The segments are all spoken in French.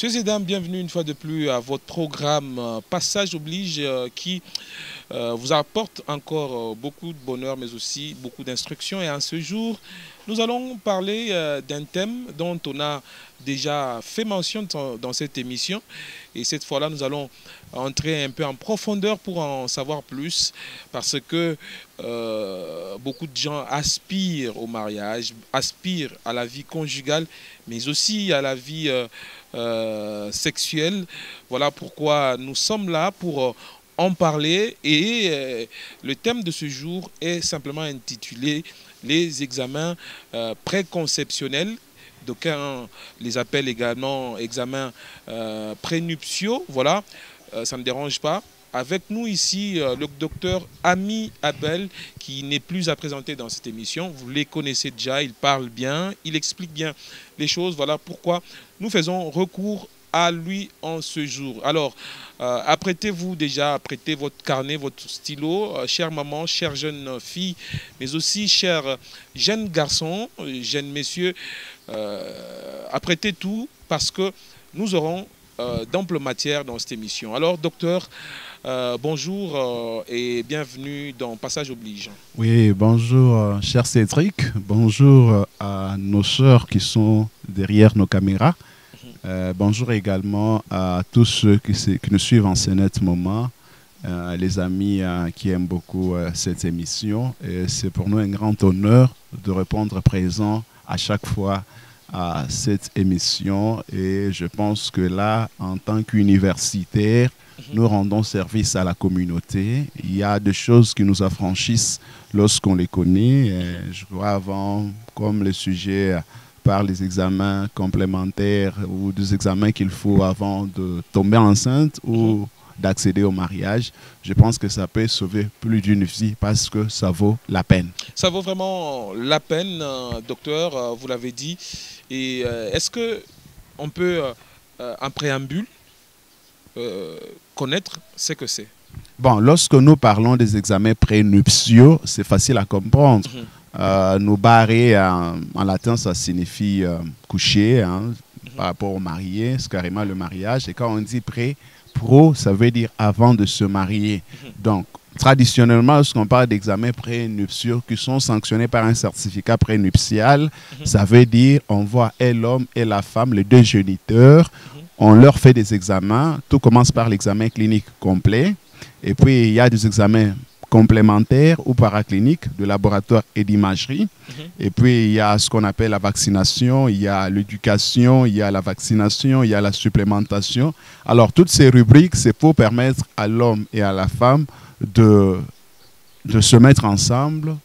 Messieurs et dames, bienvenue une fois de plus à votre programme Passage oblige qui vous apporte encore beaucoup de bonheur mais aussi beaucoup d'instructions. Et en ce jour, nous allons parler d'un thème dont on a déjà fait mention dans cette émission. Et cette fois-là, nous allons entrer un peu en profondeur pour en savoir plus parce que beaucoup de gens aspirent au mariage, aspirent à la vie conjugale, mais aussi à la vie sexuelle. Voilà pourquoi nous sommes là pour en parler et le thème de ce jour est simplement intitulé les examens préconceptionnels. D'aucuns les appellent également examens prénuptiaux. Voilà, ça ne dérange pas. Avec nous ici, le docteur Ami Abel, qui n'est plus à présenter dans cette émission. Vous les connaissez déjà, il parle bien, il explique bien les choses. Voilà pourquoi nous faisons recours à lui en ce jour. Alors, apprêtez-vous déjà, apprêtez votre carnet, votre stylo, chère maman, chère jeune fille, mais aussi chers jeunes garçons, jeunes messieurs, apprêtez tout parce que nous aurons d'ample matière dans cette émission. Alors, docteur, bonjour et bienvenue dans Passage oblige. Oui, bonjour cher Cédric, bonjour à nos sœurs qui sont derrière nos caméras. Bonjour également à tous ceux qui nous suivent en ce net moment, les amis qui aiment beaucoup cette émission. C'est pour nous un grand honneur de répondre présent à chaque fois à cette émission. Et je pense que là, en tant qu'universitaire, nous rendons service à la communauté. Il y a des choses qui nous affranchissent lorsqu'on les connaît. Je crois avant, comme le sujet par les examens complémentaires ou des examens qu'il faut avant de tomber enceinte ou d'accéder au mariage, je pense que ça peut sauver plus d'une vie parce que ça vaut la peine. Ça vaut vraiment la peine, docteur, vous l'avez dit. Et est-ce qu'on peut, en préambule, connaître ce que c'est? Bon, lorsque nous parlons des examens prénuptiaux, c'est facile à comprendre. Nous barrer en latin, ça signifie coucher par rapport au marié, c'est carrément le mariage. Et quand on dit pro, ça veut dire avant de se marier. Donc, traditionnellement, lorsqu'on parle d'examens prénuptiaux qui sont sanctionnés par un certificat prénuptial, ça veut dire on voit et l'homme et la femme, les deux géniteurs, on leur fait des examens. Tout commence par l'examen clinique complet. Et puis, il y a des examens complémentaires ou paracliniques de laboratoire et d'imagerie. Et puis, il y a ce qu'on appelle la vaccination, il y a l'éducation, il y a la vaccination, il y a la supplémentation. Alors, toutes ces rubriques, c'est pour permettre à l'homme et à la femme de se mettre ensemble.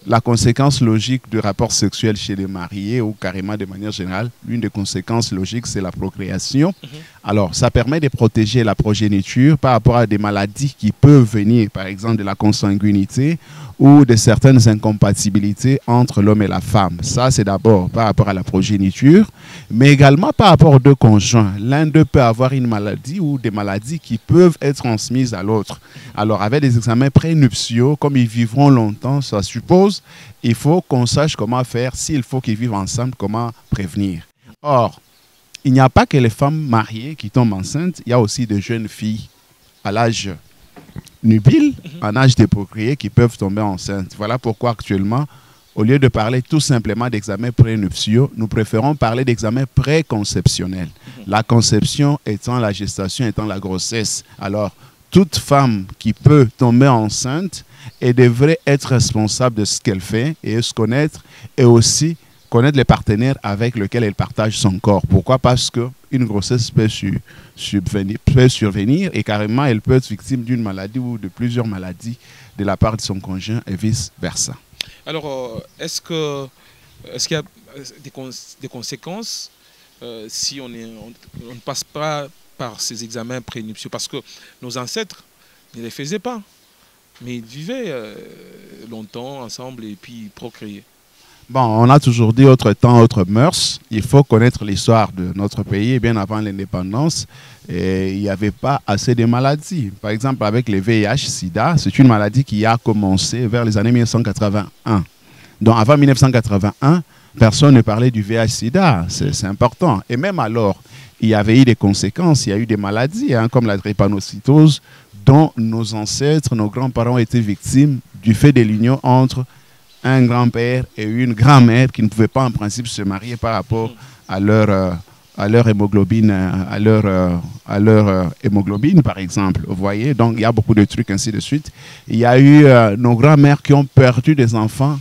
La conséquence logique du rapport sexuel chez les mariés ou carrément de manière générale, l'une des conséquences logiques, c'est la procréation. Alors, ça permet de protéger la progéniture par rapport à des maladies qui peuvent venir, par exemple de la consanguinité ou de certaines incompatibilités entre l'homme et la femme. Ça, c'est d'abord par rapport à la progéniture, mais également par rapport aux deux conjoints. L'un d'eux peut avoir une maladie ou des maladies qui peuvent être transmises à l'autre. Alors, avec des examens prénuptiaux, comme ils vivront longtemps, ça suppose, il faut qu'on sache comment faire, s'il faut qu'ils vivent ensemble, comment prévenir. Or, il n'y a pas que les femmes mariées qui tombent enceintes, il y a aussi des jeunes filles à l'âge nubile, en âge de procréer, qui peuvent tomber enceintes. Voilà pourquoi actuellement, au lieu de parler tout simplement d'examens prénuptiaux, nous préférons parler d'examens préconceptionnels. La conception étant la gestation, étant la grossesse. Alors, toute femme qui peut tomber enceinte, elle devrait être responsable de ce qu'elle fait et se connaître et aussi connaître les partenaires avec lesquels elle partage son corps. Pourquoi? Parce qu'une grossesse peut survenir et carrément elle peut être victime d'une maladie ou de plusieurs maladies de la part de son conjoint et vice-versa. Alors, est-ce qu'il y a des conséquences si on ne passe pas par ces examens prénuptiaux? Parce que nos ancêtres ne les faisaient pas, mais ils vivaient longtemps ensemble et puis procréaient. Bon, on a toujours dit autre temps, autre mœurs. Il faut connaître l'histoire de notre pays. Bien avant l'indépendance, il n'y avait pas assez de maladies. Par exemple, avec le VIH-Sida, c'est une maladie qui a commencé vers les années 1981. Donc, avant 1981, personne ne parlait du VIH-Sida. C'est important. Et même alors, il y avait eu des conséquences, il y a eu des maladies, hein, comme la drépanocytose, dont nos ancêtres, nos grands-parents ont été victimes du fait de l'union entre un grand-père et une grand-mère qui ne pouvaient pas en principe se marier par rapport à leur hémoglobine, à leur hémoglobine, par exemple. Vous voyez, donc il y a beaucoup de trucs, ainsi de suite. Il y a eu nos grand-mères qui ont perdu des enfants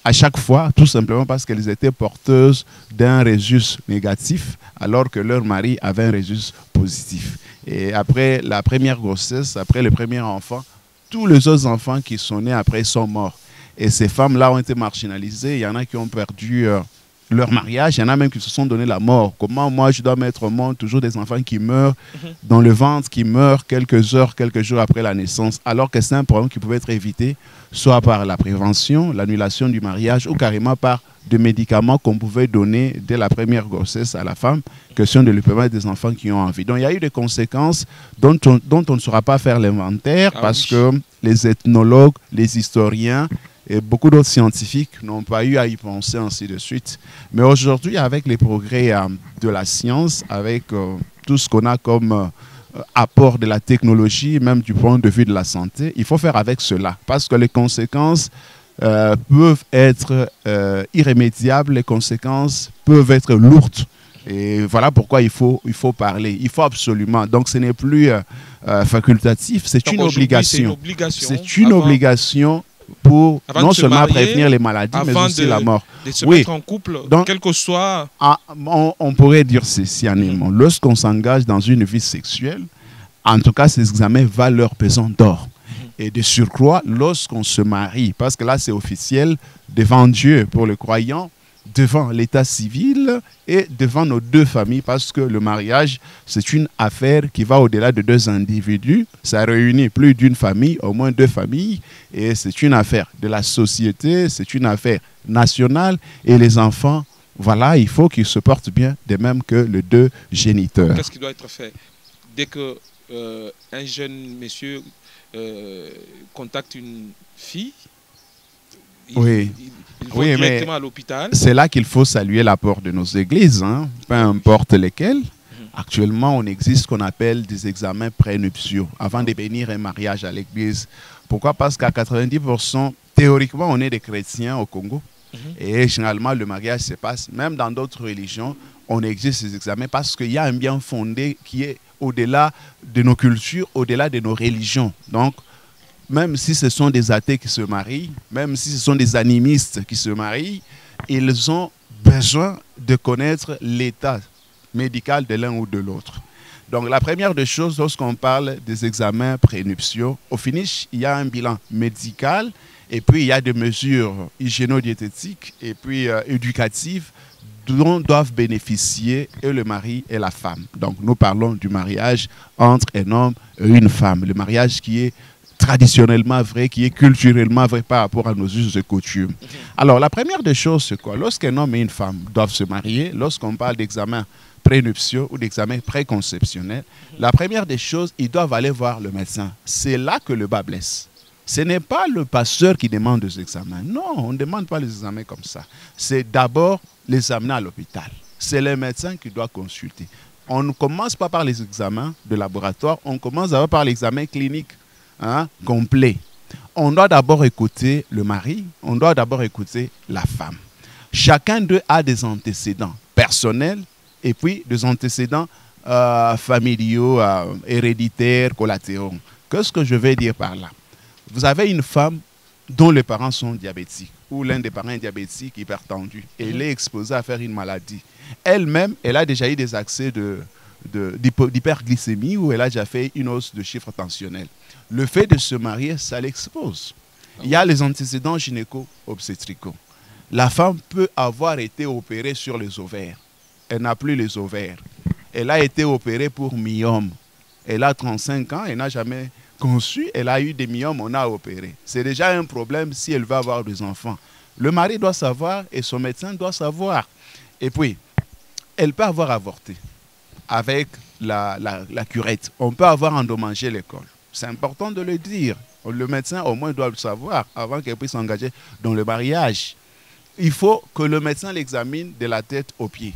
à chaque fois, tout simplement parce qu'elles étaient porteuses d'un résus négatif, alors que leur mari avait un résus positif. Et après la première grossesse, après le premier enfant, tous les autres enfants qui sont nés après sont morts. Et ces femmes-là ont été marginalisées. Il y en a qui ont perdu leur mariage. Il y en a même qui se sont donné la mort. Comment moi, je dois mettre au monde toujours des enfants qui meurent dans le ventre, qui meurent quelques heures, quelques jours après la naissance, alors que c'est un problème qui pouvait être évité, soit par la prévention, l'annulation du mariage, ou carrément par des médicaments qu'on pouvait donner dès la première grossesse à la femme, question de lui permettre des enfants qui ont envie. Donc il y a eu des conséquences dont on ne saura pas faire l'inventaire parce que les ethnologues, les historiens et beaucoup d'autres scientifiques n'ont pas eu à y penser, ainsi de suite. Mais aujourd'hui, avec les progrès de la science, avec tout ce qu'on a comme apport de la technologie, même du point de vue de la santé, il faut faire avec cela. Parce que les conséquences peuvent être irrémédiables, les conséquences peuvent être lourdes. Et voilà pourquoi il faut parler. Il faut absolument. Donc ce n'est plus facultatif, c'est une obligation. C'est une obligation pour non seulement prévenir les maladies, mais aussi la mort. De se mettre en couple, donc, quel que soit... on pourrait dire ceci en élément. Lorsqu'on s'engage dans une vie sexuelle, en tout cas, ces examens valent leur pesant d'or. Et de surcroît, lorsqu'on se marie, parce que là, c'est officiel, devant Dieu pour le croyant, devant l'état civil et devant nos deux familles, parce que le mariage, c'est une affaire qui va au-delà de deux individus. Ça réunit plus d'une famille, au moins deux familles, et c'est une affaire de la société, c'est une affaire nationale, et les enfants, voilà, il faut qu'ils se portent bien, de même que les deux géniteurs. Qu'est-ce qui doit être fait? Dès que un jeune monsieur contacte une fille, il va directement à l'hôpital. C'est là qu'il faut saluer l'apport de nos églises, hein, peu importe lesquelles. Actuellement, on existe ce qu'on appelle des examens prénuptiaux avant de bénir un mariage à l'église. Pourquoi? Parce qu'à 90%, théoriquement, on est des chrétiens au Congo. Et généralement, le mariage se passe, même dans d'autres religions, on existe ces examens parce qu'il y a un bien fondé qui est au-delà de nos cultures, au-delà de nos religions. Donc, même si ce sont des athées qui se marient, même si ce sont des animistes qui se marient, ils ont besoin de connaître l'état médical de l'un ou de l'autre. Donc la première des choses, lorsqu'on parle des examens prénuptiaux, au finish, il y a un bilan médical et puis il y a des mesures hygiéno-diététiques et puis éducatives dont doivent bénéficier et le mari et la femme. Donc nous parlons du mariage entre un homme et une femme, le mariage qui est traditionnellement vrai, qui est culturellement vrai par rapport à nos us et coutumes. Alors, la première des choses, c'est quoi? Lorsqu'un homme et une femme doivent se marier, lorsqu'on parle d'examen prénuptiaux ou d'examen préconceptionnel, la première des choses, ils doivent aller voir le médecin. C'est là que le bas blesse. Ce n'est pas le pasteur qui demande des examens. Non, on ne demande pas les examens comme ça. C'est d'abord les amener à l'hôpital. C'est le médecin qui doit consulter. On ne commence pas par les examens de laboratoire, on commence d'abord par l'examen clinique. Complet. On doit d'abord écouter le mari, on doit d'abord écouter la femme. Chacun d'eux a des antécédents personnels et puis des antécédents familiaux, héréditaires, collatéraux. Qu'est-ce que je vais dire par là? Vous avez une femme dont les parents sont diabétiques ou l'un des parents est diabétique, hypertendu, et elle est exposée à faire une maladie. Elle-même, elle a déjà eu des accès d'hyperglycémie où elle a déjà fait une hausse de chiffre tensionnel. Le fait de se marier, ça l'expose. Il y a les antécédents gynéco-obstétricaux. La femme peut avoir été opérée sur les ovaires. Elle n'a plus les ovaires. Elle a été opérée pour myome. Elle a 35 ans, elle n'a jamais conçu, elle a eu des myomes, on a opéré. C'est déjà un problème si elle veut avoir des enfants. Le mari doit savoir et son médecin doit savoir. Et puis, elle peut avoir avorté avec la curette. On peut avoir endommagé l'école. C'est important de le dire. Le médecin, au moins, doit le savoir avant qu'elle puisse s'engager dans le mariage. Il faut que le médecin l'examine de la tête aux pieds.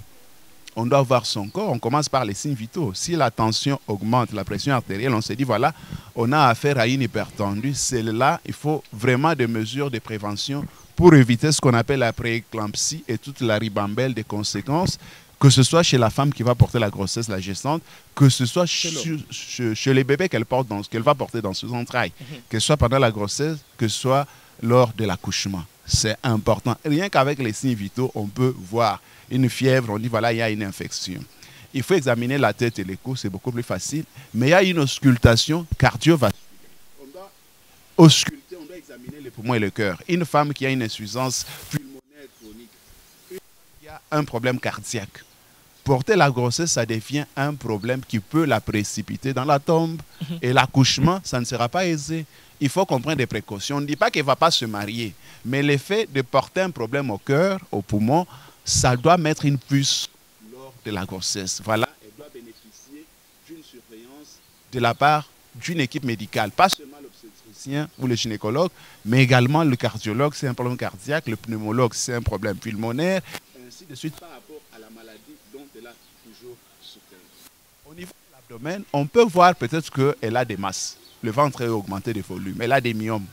on doit voir son corps, on commence par les signes vitaux. Si la tension augmente, la pression artérielle, on se dit, voilà, on a affaire à une hypertendue. C'est là, il faut vraiment des mesures de prévention pour éviter ce qu'on appelle la prééclampsie et toute la ribambelle des conséquences, que ce soit chez la femme qui va porter la grossesse, la gestante, que ce soit chez les bébés qu'elle va porter dans ses entrailles, que ce soit pendant la grossesse, que ce soit lors de l'accouchement. C'est important. Rien qu'avec les signes vitaux, on peut voir une fièvre, on dit voilà, il y a une infection. Il faut examiner la tête et les coups, c'est beaucoup plus facile. Mais il y a une auscultation cardiovasculaire. On doit ausculter, on doit examiner les poumons et le cœur. Une femme qui a une insuffisance pulmonaire chronique, une femme qui a un problème cardiaque, porter la grossesse, ça devient un problème qui peut la précipiter dans la tombe. Et l'accouchement, ça ne sera pas aisé. Il faut qu'on prenne des précautions. On ne dit pas qu'elle ne va pas se marier, mais l'effet de porter un problème au cœur, au poumon, ça doit mettre une puce lors de la grossesse. Voilà, elle doit bénéficier d'une surveillance de la part d'une équipe médicale, pas seulement l'obstétricien ou le gynécologue, mais également le cardiologue, c'est un problème cardiaque, le pneumologue, c'est un problème pulmonaire, et ainsi de suite par rapport à la maladie dont elle a toujours souffert. Au niveau de l'abdomen, on peut voir peut-être qu'elle a des masses. Le ventre est augmenté de volume, elle a des myomes.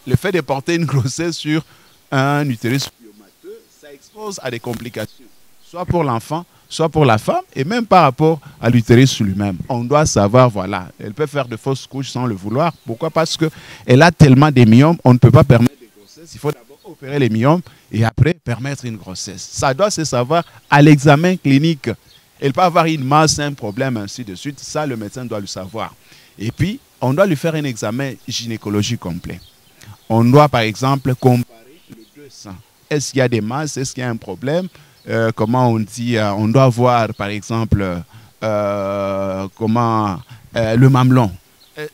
Le fait de porter une grossesse sur un utérus pyomateux, ça expose à des complications, soit pour l'enfant, soit pour la femme, et même par rapport à l'utérus lui-même. On doit savoir, voilà, elle peut faire de fausses couches sans le vouloir. Pourquoi? Parce qu'elle a tellement de myomes, on ne peut pas permettre des grossesses. Il faut d'abord opérer les myomes et après permettre une grossesse. Ça doit se savoir à l'examen clinique. Elle peut avoir une masse, un problème, ainsi de suite. Ça, le médecin doit le savoir. Et puis, on doit lui faire un examen gynécologique complet. On doit, par exemple, comparer les deux seins. Est-ce qu'il y a des masses? Est-ce qu'il y a un problème? Comment on dit? On doit voir, par exemple, le mamelon.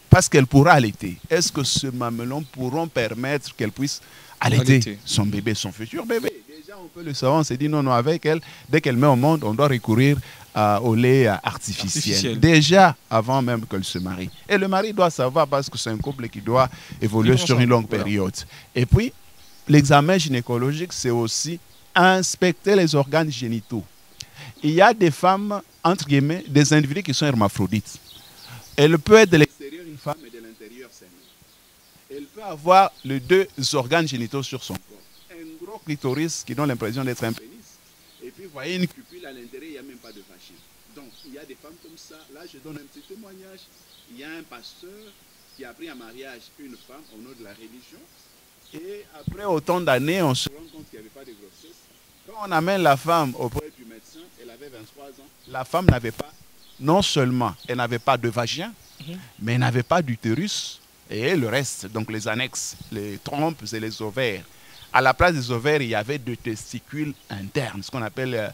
Parce qu'elle pourra allaiter. Est-ce que ce mamelon pourra permettre qu'elle puisse allaiter son bébé, son futur bébé? Déjà, on peut le savoir. On s'est dit, non, non, avec elle, dès qu'elle met au monde, on doit recourir au lait artificiel. Déjà, avant même qu'elle se marie. Et le mari doit savoir parce que c'est un couple qui doit évoluer sur une longue période. Et puis, l'examen gynécologique, c'est aussi inspecter les organes génitaux. Il y a des femmes, entre guillemets, des individus qui sont hermaphrodites. Elle peut être de l'extérieur une femme et de l'intérieur c'est un homme. Elle peut avoir les deux organes génitaux sur son corps. Un gros clitoris qui donne l'impression d'être un pénis. Et puis, vous voyez une cupule à l'intérieur, il n'y a même pas de vagin. Donc, il y a des femmes comme ça. Là, je donne un petit témoignage. Il y a un pasteur qui a pris en mariage une femme au nom de la religion. Et après autant d'années, on se rend compte qu'il n'y avait pas de grossesse. Quand on amène la femme auprès du médecin, elle avait 23 ans. La femme n'avait pas, non seulement elle n'avait pas de vagin, mais elle n'avait pas d'utérus et le reste, donc les annexes, les trompes et les ovaires. À la place des ovaires, il y avait deux testicules internes, ce qu'on appelle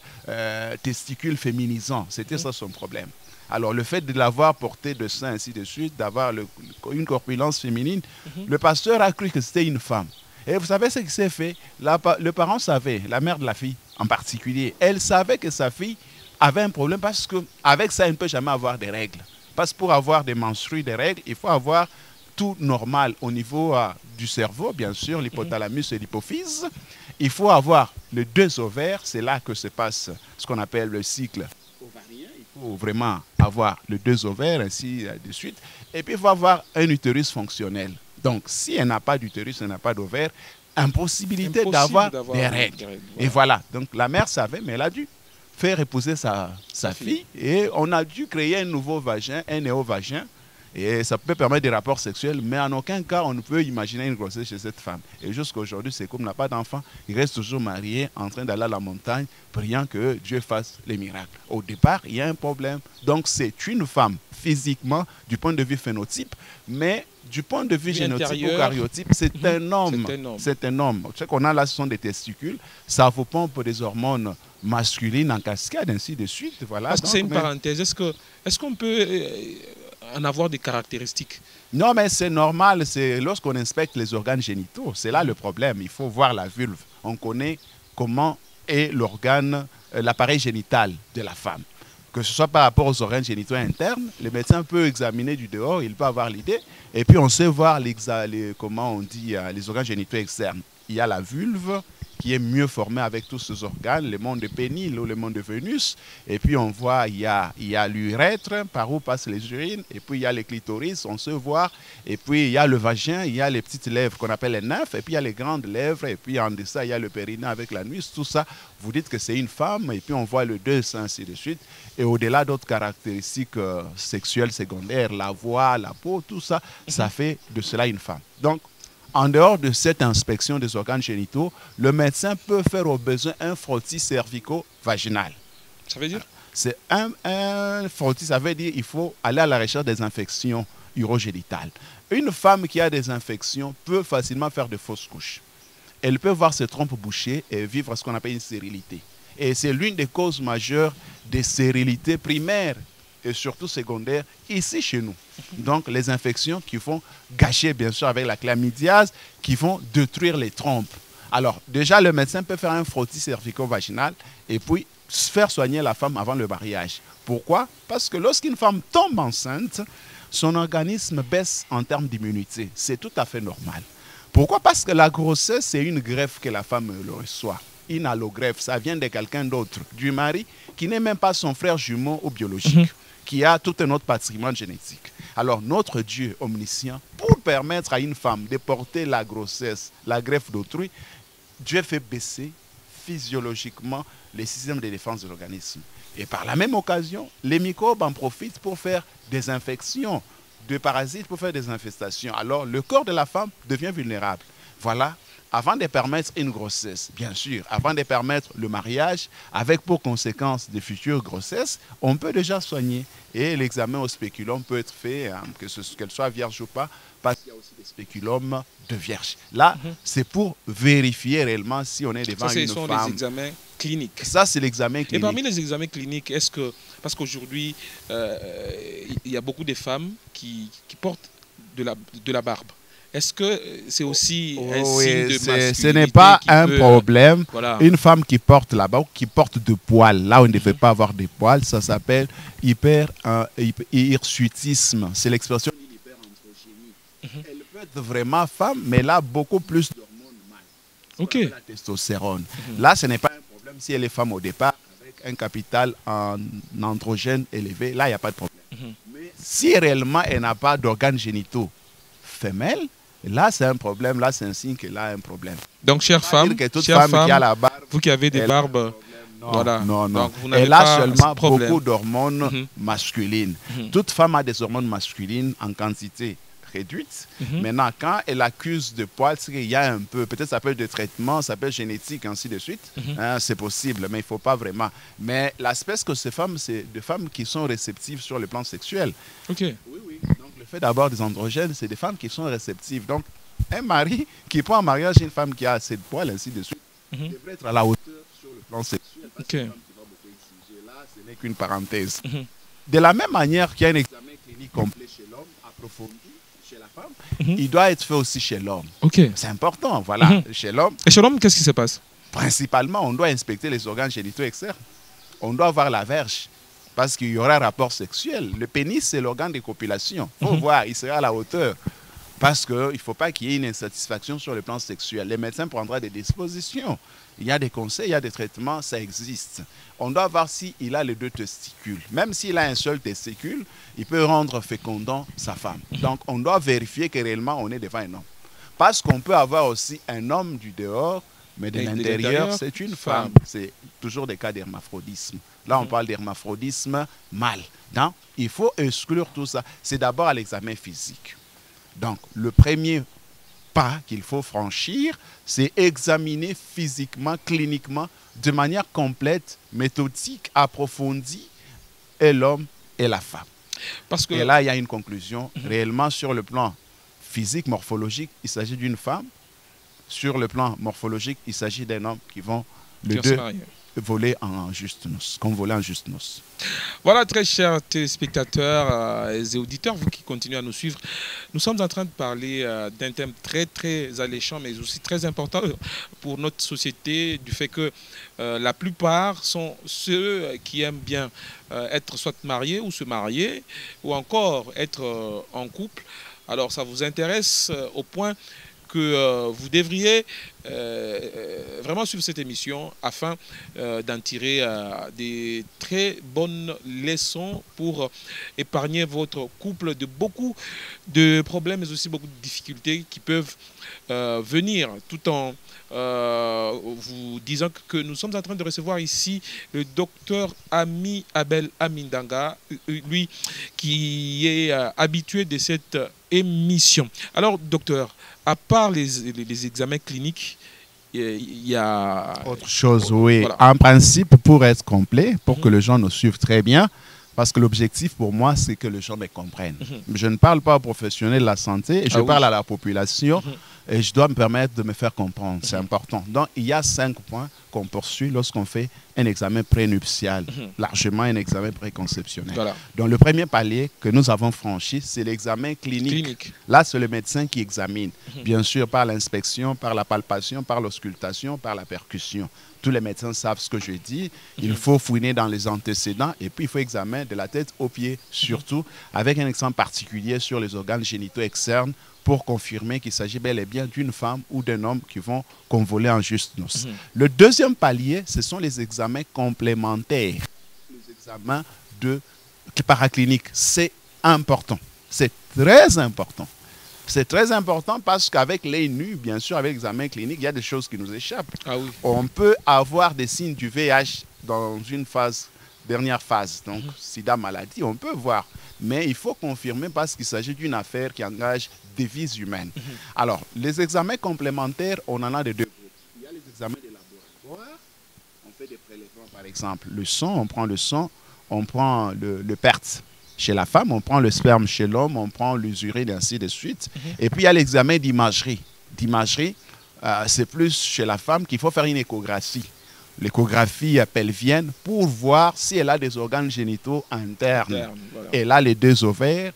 testicules féminisants. C'était ça son problème. Alors le fait de l'avoir porté de sein, ainsi de suite, d'avoir une corpulence féminine, le pasteur a cru que c'était une femme. Et vous savez ce qui s'est fait? Le parent savait, la mère de la fille en particulier, elle savait que sa fille avait un problème parce qu'avec ça, elle ne peut jamais avoir des règles. Parce que pour avoir des menstrues, des règles, il faut avoir tout normal au niveau du cerveau, bien sûr, l'hypothalamus et l'hypophyse. Il faut avoir les deux ovaires, c'est là que se passe ce qu'on appelle le cycle ovarien. Il faut vraiment avoir les deux ovaires, ainsi de suite. Et puis, il faut avoir un utérus fonctionnel. Donc, si elle n'a pas d'utérus, elle n'a pas d'ovaire, impossibilité d'avoir des règles. Et voilà. Donc, la mère savait, mais elle a dû faire épouser sa fille. Et on a dû créer un nouveau vagin, un néovagin. Et ça peut permettre des rapports sexuels, mais en aucun cas, on ne peut imaginer une grossesse chez cette femme. Et jusqu'à aujourd'hui, c'est comme n'a pas d'enfant, il reste toujours marié, en train d'aller à la montagne, priant que Dieu fasse les miracles. Au départ, il y a un problème. Donc, c'est une femme, physiquement, du point de vue phénotype, mais du point de vue génotype ou cariotype, c'est un homme. C'est un homme. Ce qu'on a là, ce sont des testicules. Ça vous pompe des hormones masculines en cascade, ainsi de suite. Voilà. Parce que c'est une parenthèse. Est-ce qu'on peut en avoir des caractéristiques? Non, mais c'est normal. C'est lorsqu'on inspecte les organes génitaux, c'est là le problème. Il faut voir la vulve. On connaît comment est l'organe, l'appareil génital de la femme. Que ce soit par rapport aux organes génitaux internes, le médecin peut examiner du dehors, il peut avoir l'idée, et puis on sait voir comment on dit les organes génitaux externes. Il y a la vulve qui est mieux formé avec tous ces organes, le monde de pénile ou le monde de Vénus. Et puis on voit, il y a l'urètre, par où passent les urines. Et puis il y a les clitoris, on se voit. Et puis il y a le vagin, il y a les petites lèvres qu'on appelle les nymphes. Et puis il y a les grandes lèvres. Et puis en dessous, il y a le périnée avec l'anus. Tout ça, vous dites que c'est une femme. Et puis on voit le deux seins, ainsi de suite. Et au-delà d'autres caractéristiques sexuelles secondaires, la voix, la peau, tout ça, ça fait de cela une femme. Donc, en dehors de cette inspection des organes génitaux, le médecin peut faire au besoin un frottis cervico-vaginal. Ça veut dire? C'est un frottis, ça veut dire qu'il faut aller à la recherche des infections urogénitales. Une femme qui a des infections peut facilement faire de fausses couches. Elle peut voir ses trompes bouchées et vivre ce qu'on appelle une stérilité. Et c'est l'une des causes majeures des stérilités primaires et surtout secondaires ici chez nous. Donc les infections qui vont gâcher bien sûr avec la chlamydiase, qui vont détruire les trompes. Alors déjà le médecin peut faire un frottis cervico-vaginal et puis faire soigner la femme avant le mariage. Pourquoi? Parce que lorsqu'une femme tombe enceinte, son organisme baisse en termes d'immunité. C'est tout à fait normal. Pourquoi? Parce que la grossesse, c'est une greffe que la femme reçoit. Une allogreffe, ça vient de quelqu'un d'autre, du mari, qui n'est même pas son frère jumeau ou biologique, qui a tout un autre patrimoine génétique. Alors notre Dieu omniscient, pour permettre à une femme de porter la grossesse, la greffe d'autrui, Dieu fait baisser physiologiquement les systèmes de défense de l'organisme. Et par la même occasion, les microbes en profitent pour faire des infections, de parasites pour faire des infestations. Alors le corps de la femme devient vulnérable. Voilà. Avant de permettre une grossesse, bien sûr, avant de permettre le mariage, avec pour conséquence de futures grossesses, on peut déjà soigner. Et l'examen au spéculum peut être fait, hein, qu'elle soit vierge ou pas, parce qu'il y a aussi des spéculums de vierge. Là, c'est pour vérifier réellement si on est devant une femme. Ça, ce sont les examens cliniques. Ça, c'est l'examen clinique. Et parmi les examens cliniques, est-ce que, parce qu'aujourd'hui, il y a beaucoup de femmes qui portent de la barbe. Est-ce que c'est aussi un signe de masculinité? Ce n'est pas un problème. Voilà. Une femme qui porte la barbe, qui porte de poils, là où on ne devait pas avoir de poils, ça s'appelle hirsutisme. C'est l'expression de l'hyperandrogénie. Elle peut être vraiment femme, mais elle a beaucoup plus d'hormones mâles. Ok. La testostérone. Là, ce n'est pas un problème si elle est femme au départ, avec un capital en androgène élevé. Là, il n'y a pas de problème. Mais si réellement elle n'a pas d'organes génitaux femelles, là, c'est un problème. Là, c'est un signe qu'elle a un problème. Donc, chère femme, qui a la barbe, vous qui avez des barbes, non, voilà. Non. Donc, elle a seulement beaucoup d'hormones masculines. Toute femme a des hormones masculines en quantité réduite. Maintenant, quand elle accuse de poils, c'est qu'il y a un peu, peut-être ça peut être de traitement, ça peut être génétique, ainsi de suite. Hein, c'est possible, mais il ne faut pas vraiment. Mais l'aspect que ces femmes, c'est des femmes qui sont réceptives sur le plan sexuel. Ok. Oui. Donc, le fait d'avoir des androgènes, c'est des femmes qui sont réceptives. Donc, un mari qui prend en mariage une femme qui a assez de poils, ainsi de suite, devrait être à la hauteur sur le plan sexuel. Parce que là, ce n'est qu'une parenthèse. De la même manière qu'il y a un examen clinique complet chez l'homme, approfondi chez la femme, il doit être fait aussi chez l'homme. Okay. C'est important, voilà. Chez l'homme. Et chez l'homme, qu'est-ce qui se passe? Principalement, on doit inspecter les organes génitaux externes. On doit voir la verge. Parce qu'il y aura un rapport sexuel. Le pénis, c'est l'organe de copulation. Il faut voir, il sera à la hauteur. Parce qu'il ne faut pas qu'il y ait une insatisfaction sur le plan sexuel. Les médecins prendront des dispositions. Il y a des conseils, il y a des traitements, ça existe. On doit voir s'il a les deux testicules. Même s'il a un seul testicule, il peut rendre fécondant sa femme. Donc, on doit vérifier que réellement, on est devant un homme. Parce qu'on peut avoir aussi un homme du dehors, mais de l'intérieur, c'est une femme. C'est toujours des cas d'hermaphrodisme. Là, on parle d'hermaphrodisme mâle. Donc, il faut exclure tout ça. C'est d'abord à l'examen physique. Donc, le premier pas qu'il faut franchir, c'est examiner physiquement, cliniquement, de manière complète, méthodique, approfondie, et l'homme et la femme. Parce que... Et là, il y a une conclusion. Réellement, sur le plan physique, morphologique, il s'agit d'une femme. Sur le plan morphologique, il s'agit d'un homme qui vont les deux voler en juste noces, comme voler en juste noces. Voilà, très chers téléspectateurs et auditeurs, vous qui continuez à nous suivre, nous sommes en train de parler d'un thème très très alléchant, mais aussi très important pour notre société, du fait que la plupart sont ceux qui aiment bien être soit mariés ou se marier, ou encore être en couple. Alors ça vous intéresse au point que vous devriez vraiment suivre cette émission afin d'en tirer des très bonnes leçons pour épargner votre couple de beaucoup de problèmes, mais aussi beaucoup de difficultés qui peuvent venir, tout en vous disant que nous sommes en train de recevoir ici le docteur Ami Abel Amindanga, lui qui est habitué de cette émission. Alors, docteur, à part les examens cliniques, il y a autre chose, oui. Voilà. En principe, pour être complet, pour que les gens nous suivent très bien, parce que l'objectif pour moi, c'est que les gens me comprennent. Je ne parle pas aux professionnels de la santé, je parle à la population et je dois me permettre de me faire comprendre. C'est important. Donc, il y a 5 points qu'on poursuit lorsqu'on fait un examen prénuptial, largement un examen préconceptionnel. Voilà. Donc, le premier palier que nous avons franchi, c'est l'examen clinique. Là, c'est le médecin qui examine, bien sûr, par l'inspection, par la palpation, par l'auscultation, par la percussion. Tous les médecins savent ce que je dis. Il faut fouiner dans les antécédents et puis il faut examiner de la tête aux pieds, surtout avec un accent particulier sur les organes génitaux externes pour confirmer qu'il s'agit bel et bien d'une femme ou d'un homme qui vont convoler en juste noces. Le deuxième palier, ce sont les examens complémentaires. Les examens paracliniques, c'est important. C'est très important. C'est très important parce qu'avec l'œil nu, bien sûr, avec l'examen clinique, il y a des choses qui nous échappent. Ah oui. On peut avoir des signes du VIH dans une dernière phase, donc sida maladie, on peut voir. Mais il faut confirmer parce qu'il s'agit d'une affaire qui engage des vies humaines. Alors, les examens complémentaires, on en a de 2 groupes. Il y a les examens de laboratoire, on fait des prélèvements par exemple. Le sang, on prend le sang, on prend le PERT. Chez la femme, on prend le sperme. Chez l'homme, on prend les urines et ainsi de suite. Et puis, il y a l'examen d'imagerie. D'imagerie, c'est plus chez la femme qu'il faut faire une échographie. L'échographie pelvienne pour voir si elle a des organes génitaux internes. Voilà. Elle a les 2 ovaires,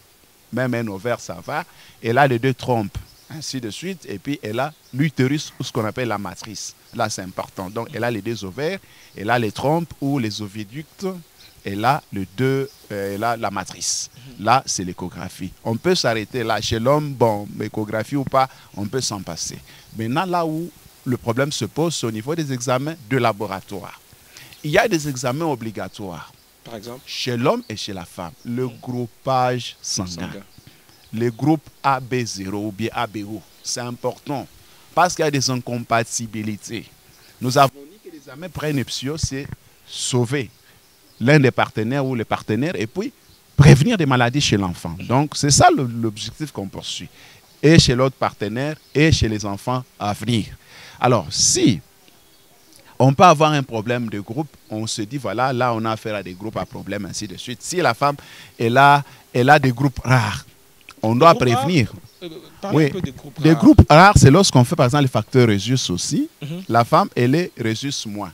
même un ovaire, ça va. Elle a les 2 trompes, ainsi de suite. Et puis, elle a l'utérus ou ce qu'on appelle la matrice. Là, c'est important. Donc, elle a les 2 ovaires, elle a les trompes ou les oviductes. Et là, la matrice. Là, c'est l'échographie. On peut s'arrêter là. Chez l'homme, bon, échographie ou pas, on peut s'en passer. Maintenant, là où le problème se pose, c'est au niveau des examens de laboratoire. Il y a des examens obligatoires. Par exemple, chez l'homme et chez la femme. Le groupage sanguin. Le groupe AB0 ou bien ABO. C'est important parce qu'il y a des incompatibilités. Nous avons dit que les examens prénuptiaux, c'est sauver l'un des partenaires ou les partenaires et puis prévenir des maladies chez l'enfant. Donc, c'est ça l'objectif qu'on poursuit. Et chez l'autre partenaire et chez les enfants à venir. Alors, si on peut avoir un problème de groupe, on se dit, voilà, là, on a affaire à des groupes à problème, ainsi de suite. Si la femme, elle a des groupes rares, on doit prévenir. Oui, un peu des groupes rares, c'est lorsqu'on fait, par exemple, les facteurs Rhésus aussi. La femme, elle est Rhésus moins.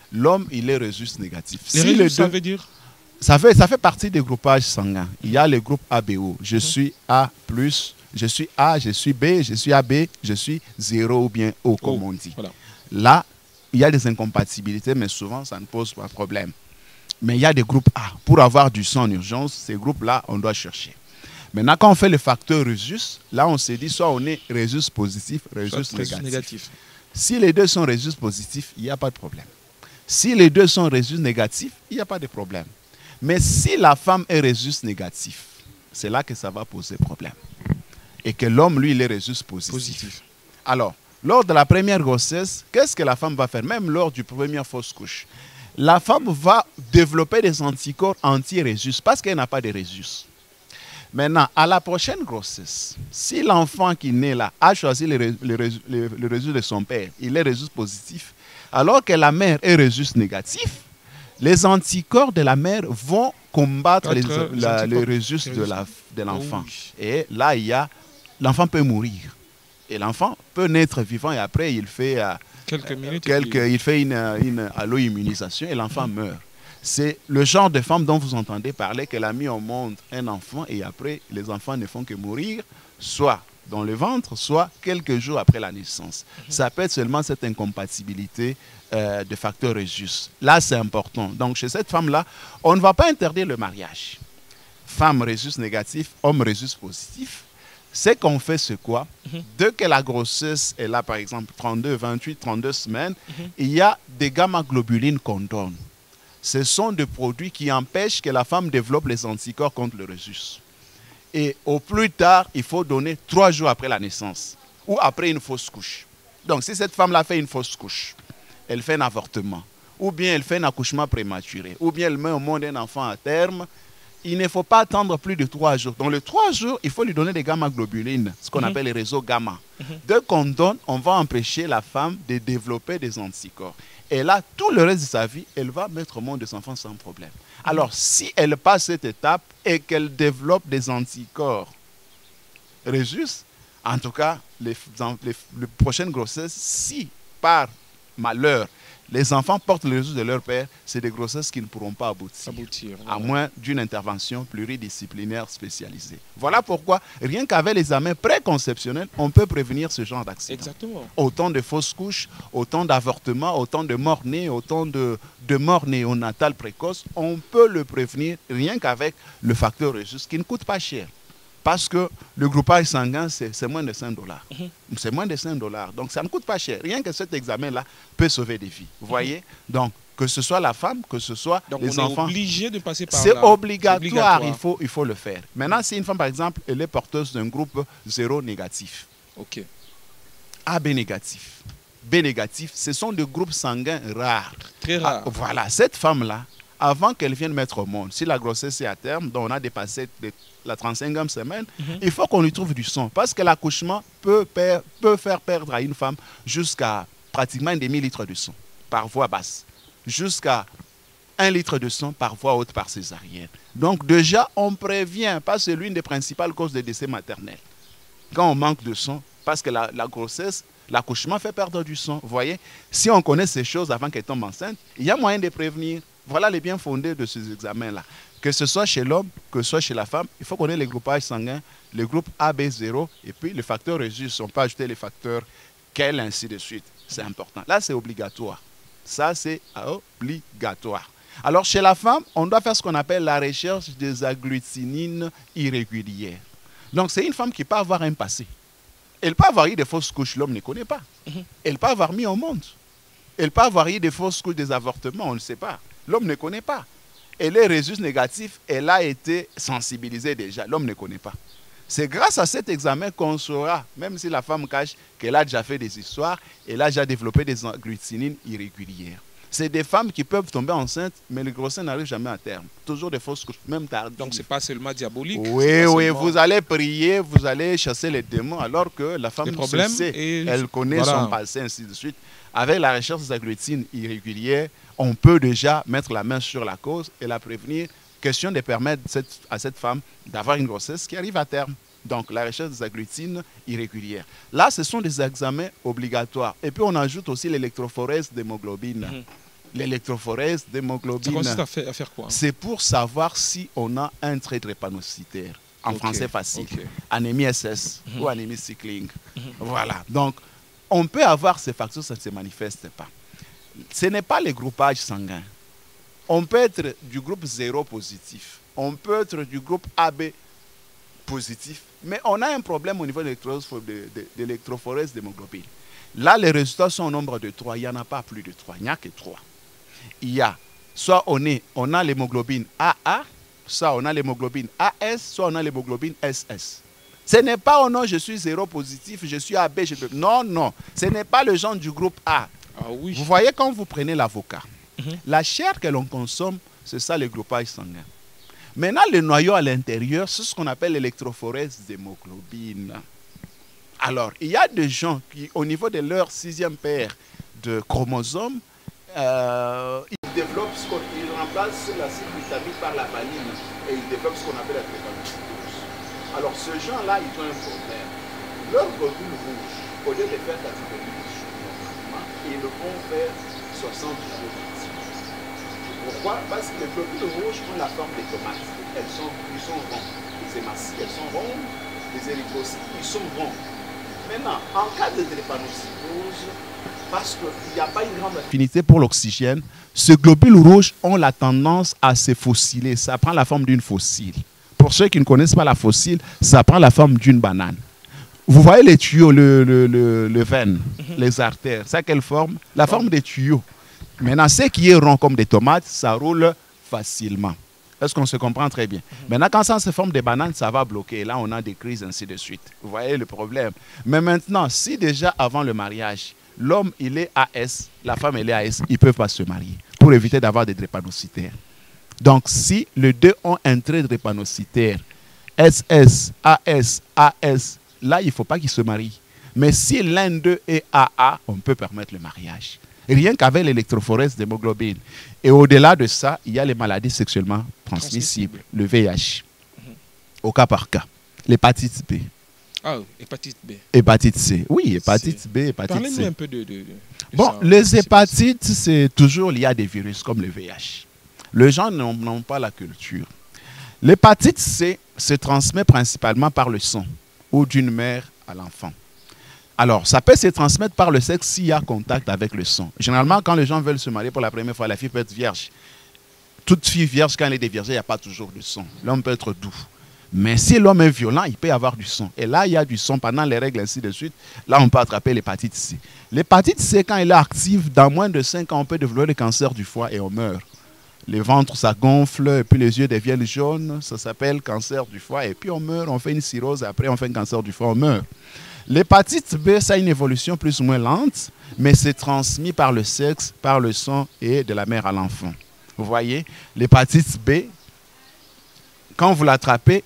L'homme, il est Rhésus négatif. Ça veut dire ça fait partie des groupages sanguins. Il y a le groupe ABO. Je suis A+, je suis A, je suis B, je suis AB, je suis 0 ou bien O, comme on dit. Voilà. Là, il y a des incompatibilités, mais souvent, ça ne pose pas de problème. Mais il y a des groupes A. Pour avoir du sang en urgence, ces groupes-là, on doit chercher. Maintenant, quand on fait le facteur Rhésus, là, on se dit soit on est Rhésus positif, Rhésus négatif. Si les 2 sont Rhésus positifs, il n'y a pas de problème. Si les 2 sont Rhésus négatifs, il n'y a pas de problème. Mais si la femme est Rhésus négatif, c'est là que ça va poser problème. Et que l'homme, lui, il est Rhésus positif. Alors, lors de la première grossesse, qu'est-ce que la femme va faire? Même lors du première fausse couche, la femme va développer des anticorps anti-Rhésus parce qu'elle n'a pas de Rhésus. Maintenant, à la prochaine grossesse, si l'enfant qui naît là a choisi le Rhésus de son père, il est Rhésus positif, alors que la mère est Rhésus négatif, les anticorps de la mère vont combattre le Rhésus de l'enfant. Et là, l'enfant peut mourir. Et l'enfant peut naître vivant et après, il fait, il fait une allo-immunisation et l'enfant meurt. C'est le genre de femme dont vous entendez parler qu'elle a mis au monde un enfant et après, les enfants ne font que mourir, soit dans le ventre, soit quelques jours après la naissance. Ça peut être seulement cette incompatibilité de facteur Rhésus. Là, c'est important. Donc, chez cette femme-là, on ne va pas interdire le mariage. Femme Rhésus négatif, homme Rhésus positif. Ce qu'on fait, c'est quoi? Dès que la grossesse est là, par exemple, 32, 28, 32 semaines, il y a des gamma-globulines qu'on donne. Ce sont des produits qui empêchent que la femme développe les anticorps contre le rhésus. Et au plus tard, il faut donner 3 jours après la naissance ou après une fausse couche. Donc, si cette femme-là fait une fausse couche, elle fait un avortement, ou bien elle fait un accouchement prématuré, ou bien elle met au monde un enfant à terme, il ne faut pas attendre plus de 3 jours. Dans les 3 jours, il faut lui donner des gamma-globulines, ce qu'on appelle les réseaux gamma. Dès qu'on donne, on va empêcher la femme de développer des anticorps. Et là, tout le reste de sa vie, elle va mettre au monde des enfants sans problème. Alors, si elle passe cette étape et qu'elle développe des anticorps rhésus, en tout cas, les prochaines grossesses, si par malheur, les enfants portent le rhésus de leur père, c'est des grossesses qui ne pourront pas aboutir à moins d'une intervention pluridisciplinaire spécialisée. Voilà pourquoi, rien qu'avec les examens préconceptionnels, on peut prévenir ce genre d'accident. Exactement. Autant de fausses couches, autant d'avortements, autant de morts nées, autant de morts néonatales précoces, on peut le prévenir rien qu'avec le facteur rhésus qui ne coûte pas cher. Parce que le groupage sanguin, c'est moins de 5 $. C'est moins de 5 $. Donc, ça ne coûte pas cher. Rien que cet examen-là peut sauver des vies. Vous voyez? Donc, que ce soit la femme, que ce soit les enfants. On est obligé de passer par là. C'est obligatoire. Il faut le faire. Maintenant, si une femme, par exemple, elle est porteuse d'un groupe 0 négatif. OK. AB négatif. B négatif, ce sont des groupes sanguins rares. Très rares. Voilà. Cette femme-là, avant qu'elle vienne mettre au monde, si la grossesse est à terme, dont on a dépassé la 35e semaine, il faut qu'on lui trouve du sang. Parce que l'accouchement peut faire perdre à une femme jusqu'à pratiquement 1 demi-litre de sang par voie basse, jusqu'à 1 litre de sang par voie haute par césarienne. Donc déjà, on prévient, parce que c'est l'une des principales causes de décès maternels. Quand on manque de sang, parce que la grossesse, l'accouchement fait perdre du sang. Vous voyez, si on connaît ces choses avant qu'elle tombe enceinte, il y a moyen de prévenir. Voilà les biens fondés de ces examens-là. Que ce soit chez l'homme, que ce soit chez la femme, il faut connaître les groupages sanguins, le groupe AB0 et puis le facteur rhésus. On peut ajouter les facteurs quels, ainsi de suite. C'est important. Là, c'est obligatoire. Ça, c'est obligatoire. Alors, chez la femme, on doit faire ce qu'on appelle la recherche des agglutinines irrégulières. Donc, c'est une femme qui peut avoir un passé. Elle peut avoir eu des fausses couches, l'homme ne connaît pas. Elle peut avoir mis au monde. Elle peut avoir eu des fausses couches, des avortements, on ne sait pas. L'homme ne connaît pas. Et les rhésus négatifs, elle a été sensibilisée déjà. L'homme ne connaît pas. C'est grâce à cet examen qu'on saura, même si la femme cache qu'elle a déjà fait des histoires, elle a déjà développé des agglutinines irrégulières. C'est des femmes qui peuvent tomber enceintes, mais le grossesse n'arrive jamais à terme. Toujours des fausses couches, même tardives. Donc, ce n'est pas seulement diabolique. Oui, oui, vous allez prier, vous allez chasser les démons, alors que la femme sait, elle connaît son passé, ainsi de suite. Avec la recherche des agglutinines irrégulières, on peut déjà mettre la main sur la cause et la prévenir. Question de permettre à cette femme d'avoir une grossesse qui arrive à terme. Donc, la recherche des agglutines irrégulières. Là, ce sont des examens obligatoires. Et puis, on ajoute aussi l'électrophorèse d'hémoglobine. L'électrophorèse d'hémoglobine. Ça consiste à faire quoi? C'est pour savoir si on a un trait drépanocytaire. En français facile. Anémie SS ou anémie cycling. Voilà. Donc, on peut avoir ces facteurs, ça ne se manifeste pas. Ce n'est pas les groupages sanguins. On peut être du groupe 0 positif. On peut être du groupe AB positif. Mais on a un problème au niveau de l'électrophorèse d'hémoglobine. Là, les résultats sont au nombre de 3. Il n'y en a pas plus de 3. Il n'y a que 3. Il y a, soit on a l'hémoglobine AA, soit on a l'hémoglobine AS, soit on a l'hémoglobine SS. Ce n'est pas oh non, je suis 0 positif, je suis AB. Non, non. Ce n'est pas le genre du groupe A. Ah, oui. Vous voyez quand vous prenez l'avocat, la chair que l'on consomme, c'est ça le groupage sanguin. Maintenant, le noyau à l'intérieur, c'est ce qu'on appelle l'électrophorèse d'hémoglobine. Alors, il y a des gens qui, au niveau de leur 6e paire de chromosomes, ils développent ils remplacent l'acide glutamique par la valine et ils développent ce qu'on appelle la drépanocytose. Alors, ces gens-là, ils ont un problème. Leurs globules rouges, au lieu de faire catégorie, ils le font faire 60 jours. Pourquoi? Parce que les globules rouges ont la forme des tomates. Ils sont ronds. Les hématies, elles sont rondes. Les érythrocytes, ils sont ronds. Maintenant, en cas de drépanocytose, parce qu'il n'y a pas une grande affinité pour l'oxygène, ces globules rouges ont la tendance à se fossiler. Ça prend la forme d'une fossile. Pour ceux qui ne connaissent pas la fossile, ça prend la forme d'une banane. vous voyez les tuyaux, le veine, les artères, ça quelle forme? La forme des tuyaux. Maintenant, ce qui est rond comme des tomates, ça roule facilement. Est-ce qu'on se comprend très bien? Maintenant, quand ça se forme des bananes, ça va bloquer. Là, on a des crises, ainsi de suite. Vous voyez le problème. Mais maintenant, si déjà avant le mariage, l'homme, il est AS, la femme, elle est AS, ils ne peuvent pas se marier pour éviter d'avoir des drépanocytaires. Donc, si les deux ont un trait drépanocytaire, SS, AS, AS, là, il ne faut pas qu'ils se marient. Mais si l'un d'eux est AA, on peut permettre le mariage. Rien qu'avec l'électrophorèse d'hémoglobine. Et au-delà de ça, il y a les maladies sexuellement transmissibles, le VIH, au cas par cas. L'hépatite B. Ah, hépatite B. Hépatite C. Oui, hépatite B, hépatite C. Parlez-nous un peu de bon, ça, les hépatites, c'est toujours lié à des virus comme le VIH. Les gens n'ont pas la culture. L'hépatite C se transmet principalement par le sang ou d'une mère à l'enfant. Alors, ça peut se transmettre par le sexe s'il y a contact avec le sang. Généralement, quand les gens veulent se marier pour la première fois, la fille peut être vierge. Toute fille vierge, quand elle est déviergée, il n'y a pas toujours de sang. L'homme peut être doux. Mais si l'homme est violent, il peut y avoir du sang. Et là, il y a du sang pendant les règles, ainsi de suite. Là, on peut attraper l'hépatite C. L'hépatite C, quand elle est active, dans moins de 5 ans, on peut développer le cancer du foie et on meurt. Le ventre, ça gonfle, et puis les yeux deviennent jaunes. Ça s'appelle cancer du foie. Et puis on meurt, on fait une cirrhose, et après on fait un cancer du foie, on meurt. L'hépatite B, ça a une évolution plus ou moins lente, mais c'est transmis par le sexe, par le sang et de la mère à l'enfant. Vous voyez, l'hépatite B, quand vous l'attrapez,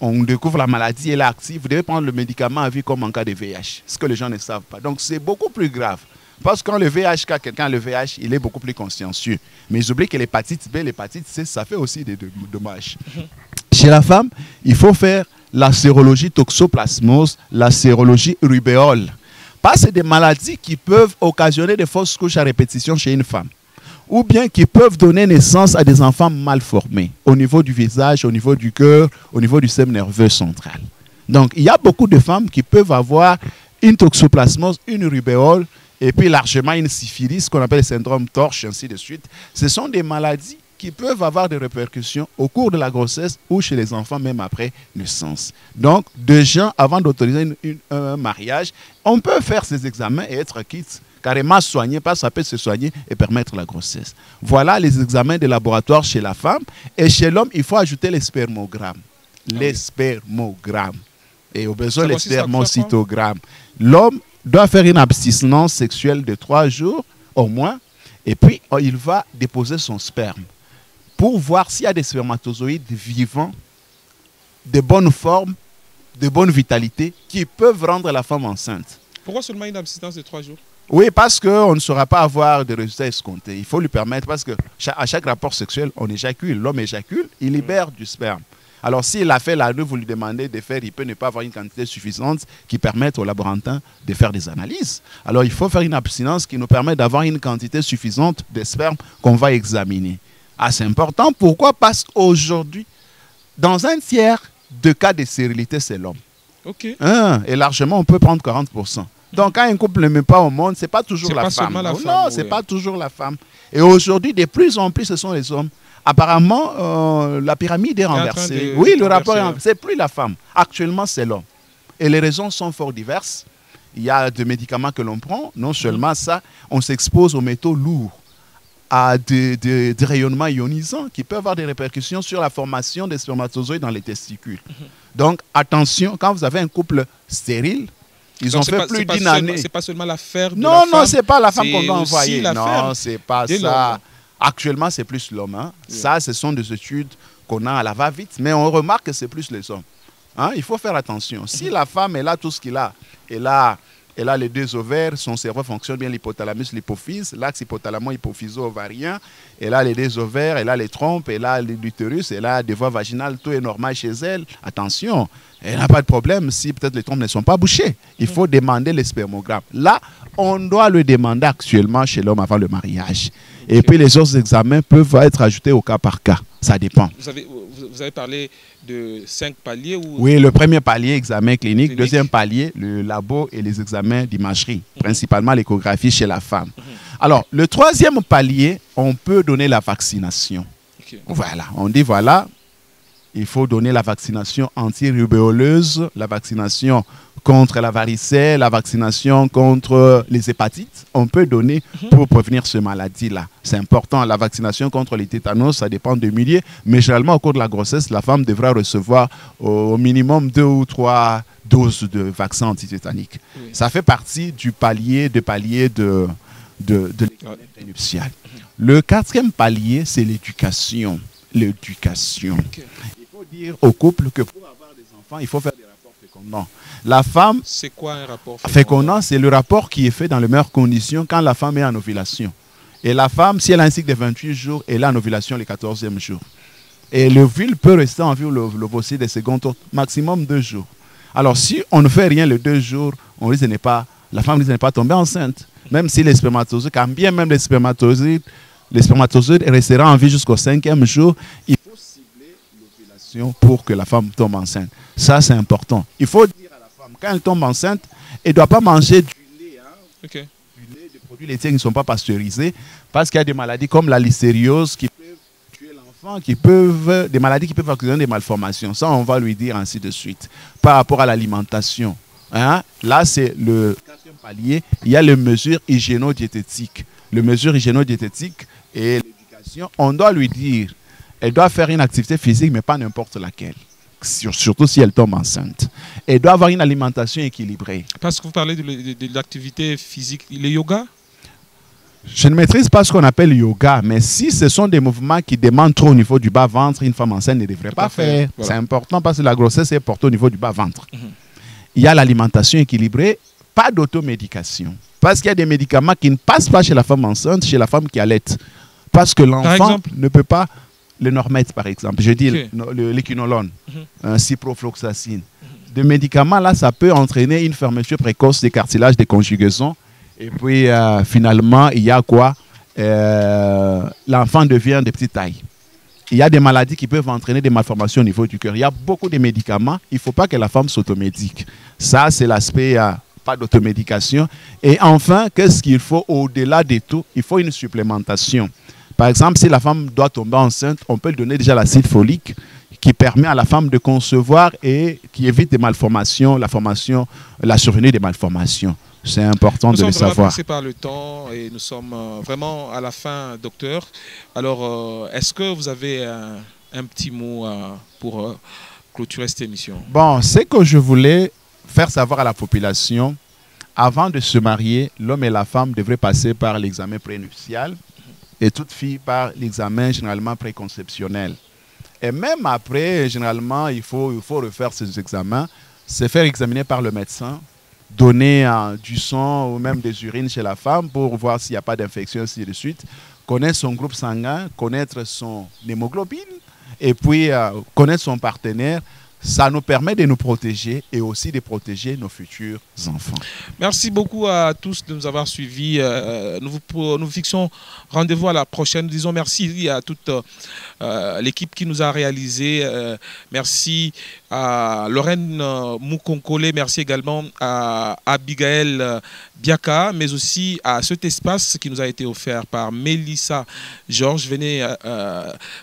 on découvre la maladie, elle est active. Vous devez prendre le médicament à vie comme en cas de VIH, ce que les gens ne savent pas. Donc c'est beaucoup plus grave. Parce que quand le VIH, quand quelqu'un a le VIH, il est beaucoup plus consciencieux. Mais ils oublient que l'hépatite B, l'hépatite C, ça fait aussi des dommages. Chez la femme, il faut faire la sérologie toxoplasmose, la sérologie rubéole. Parce que c'est des maladies qui peuvent occasionner des fausses couches à répétition chez une femme. Ou bien qui peuvent donner naissance à des enfants mal formés, au niveau du visage, au niveau du cœur, au niveau du système nerveux central. Donc, il y a beaucoup de femmes qui peuvent avoir une toxoplasmose, une rubéole, et puis largement une syphilis, qu'on appelle le syndrome torche, ainsi de suite. Ce sont des maladies qui peuvent avoir des répercussions au cours de la grossesse ou chez les enfants, même après naissance. Donc, déjà, avant d'autoriser un mariage, on peut faire ces examens et être quitte, carrément soigné, parce que ça peut se soigner et permettre la grossesse. Voilà les examens de laboratoire chez la femme. Et chez l'homme, il faut ajouter les spermogrammes. Les spermogrammes. Et au besoin, les spermocytogrammes. L'homme doit faire une abstinence sexuelle de 3 jours au moins, et puis il va déposer son sperme pour voir s'il y a des spermatozoïdes vivants, de bonne forme, de bonne vitalité, qui peuvent rendre la femme enceinte. Pourquoi seulement une abstinence de 3 jours? Oui, parce qu'on ne saura pas avoir de résultats escomptés. Il faut lui permettre, parce qu'à chaque rapport sexuel, on éjacule. L'homme éjacule, il libère du sperme. Alors, s'il a fait la deux, vous lui demandez de faire, il peut ne pas avoir une quantité suffisante qui permette au laborantin de faire des analyses. Alors, il faut faire une abstinence qui nous permet d'avoir une quantité suffisante de sperme qu'on va examiner. Ah, c'est important. Pourquoi? Parce qu'aujourd'hui, dans un tiers de cas de stérilité, c'est l'homme. Okay. Et largement, on peut prendre 40%. Donc, quand un couple ne met pas au monde, ce n'est pas toujours la femme. Non, ce n'est pas toujours la femme. Et aujourd'hui, de plus en plus, ce sont les hommes. Apparemment, la pyramide est renversée. Oui, le rapport est renversé. C'est plus la femme. Actuellement, c'est l'homme. Et les raisons sont fort diverses. Il y a des médicaments que l'on prend. Non seulement ça, on s'expose aux métaux lourds, à des rayonnements ionisants qui peuvent avoir des répercussions sur la formation des spermatozoïdes dans les testicules. Donc, attention, quand vous avez un couple stérile, ils ont fait plus d'une année. C'est pas seulement l'affaire de la femme. Non, c'est pas la femme qu'on doit envoyer. Non, c'est pas ça. Actuellement, c'est plus l'homme. Hein. Yeah. Ça, ce sont des études qu'on a à la va-vite, mais on remarque que c'est plus les hommes. Hein. Il faut faire attention. Si la femme, elle a tout ce qu'il a, elle a les 2 ovaires, son cerveau fonctionne bien, l'hypothalamus, l'hypophyse, l'axe hypothalamo-hypophyso-ovarien, elle a les 2 ovaires, elle a les trompes, elle a l'utérus, elle a des voies vaginales, tout est normal chez elle. Attention, elle n'a pas de problème si peut-être les trompes ne sont pas bouchées. Il faut demander les spermogrammes. Là, on doit le demander actuellement chez l'homme avant le mariage. Et puis les autres examens peuvent être ajoutés au cas par cas. Ça dépend. Vous avez parlé de 5 paliers ou... Oui, le premier palier, examen clinique. Deuxième palier, le labo et les examens d'imagerie, principalement l'échographie chez la femme. Alors, le troisième palier, on peut donner la vaccination. Voilà, on dit voilà, Il faut donner la vaccination anti-rubéoleuse, la vaccination contre la varicelle, la vaccination contre les hépatites. On peut donner pour prévenir ces maladies-là. C'est important. La vaccination contre les tétanos, ça dépend des milliers. Mais généralement, au cours de la grossesse, la femme devra recevoir au minimum 2 ou 3 doses de vaccin antitétanique. Oui. Ça fait partie du palier de l'examen prénuptial. Le 4e palier, c'est l'éducation. L'éducation. Okay. Il faut dire au couple que pour avoir des enfants, il faut faire des rapports fécondants. La femme... C'est quoi un rapport fécondant? C'est le rapport qui est fait dans les meilleures conditions quand la femme est en ovulation. Et la femme, si elle a un cycle de 28 jours, elle est en ovulation le 14e jour. Et l'ovule peut rester en vie l'ovocyte des secondes tours, maximum 2 jours. Alors, si on ne fait rien les 2 jours, on risque de ne pas, la femme risque de ne pas tomber enceinte. Même si les spermatozoïdes, quand bien même les spermatozoïdes resteront en vie jusqu'au 5e jour, il faut cibler l'ovulation pour que la femme tombe enceinte. Ça, c'est important. Il faut dire à la femme, quand elle tombe enceinte, elle ne doit pas manger du lait, du lait, des produits laitiers qui ne sont pas pasteurisés, parce qu'il y a des maladies comme la listériose qui peuvent tuer l'enfant, des maladies qui peuvent occasionner des malformations. Ça, on va lui dire ainsi de suite. Par rapport à l'alimentation, là, c'est le 4e palier. Il y a les mesures hygiéno-diététiques. Les mesures hygiéno-diététiques et l'éducation, on doit lui dire, elle doit faire une activité physique, mais pas n'importe laquelle. Surtout si elle tombe enceinte. Elle doit avoir une alimentation équilibrée. Parce que vous parlez de l'activité physique, le yoga? Je ne maîtrise pas ce qu'on appelle yoga, mais si ce sont des mouvements qui demandent trop au niveau du bas-ventre, une femme enceinte ne devrait pas faire. Voilà. C'est important parce que la grossesse est portée au niveau du bas-ventre. Il y a l'alimentation équilibrée, pas d'automédication. Parce qu'il y a des médicaments qui ne passent pas chez la femme enceinte, chez la femme qui allaite. Parce que l'enfant ne peut pas, le Normette par exemple, je dis l'équinolone, ciprofloxacine. Des médicaments là, ça peut entraîner une fermeture précoce des cartilages des conjugaisons. Et puis finalement, il y a quoi? L'enfant devient de petite taille. Il y a des maladies qui peuvent entraîner des malformations au niveau du cœur. Il y a beaucoup de médicaments. Il ne faut pas que la femme s'automédique. Ça, c'est l'aspect... pas d'automédication. Et enfin, qu'est-ce qu'il faut au-delà de tout? Il faut une supplémentation. Par exemple, si la femme doit tomber enceinte, on peut lui donner déjà l'acide folique qui permet à la femme de concevoir et qui évite des malformations, la survenue des malformations. C'est important de le savoir. Nous sommes vraiment pressés par le temps et nous sommes vraiment à la fin, docteur. Alors, est-ce que vous avez un petit mot pour clôturer cette émission? Bon, c'est que je voulais faire savoir à la population, avant de se marier, l'homme et la femme devraient passer par l'examen prénuptial et toute fille par l'examen généralement préconceptionnel. Et même après, généralement, il faut refaire ces examens, se faire examiner par le médecin, donner du sang ou même des urines chez la femme pour voir s'il n'y a pas d'infection, ainsi de suite, connaître son groupe sanguin, connaître son hémoglobine et puis connaître son partenaire. Ça nous permet de nous protéger et aussi de protéger nos futurs enfants. Merci beaucoup à tous de nous avoir suivis. Nous fixons rendez-vous à la prochaine. Nous disons merci à toute l'équipe qui nous a réalisé. Merci à Lorraine Moukonkole. Merci également à Abigail Biaka, mais aussi à cet espace qui nous a été offert par Mélissa Georges. Venez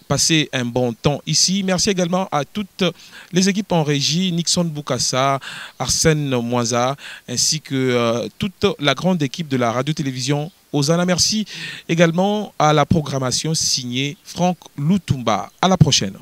passer un bon temps ici. Merci également à toutes les équipes en régie, Nixon Boukassa, Arsène Moisa, ainsi que toute la grande équipe de la radio-télévision Osana. Merci également à la programmation signée Franck Loutumba. À la prochaine.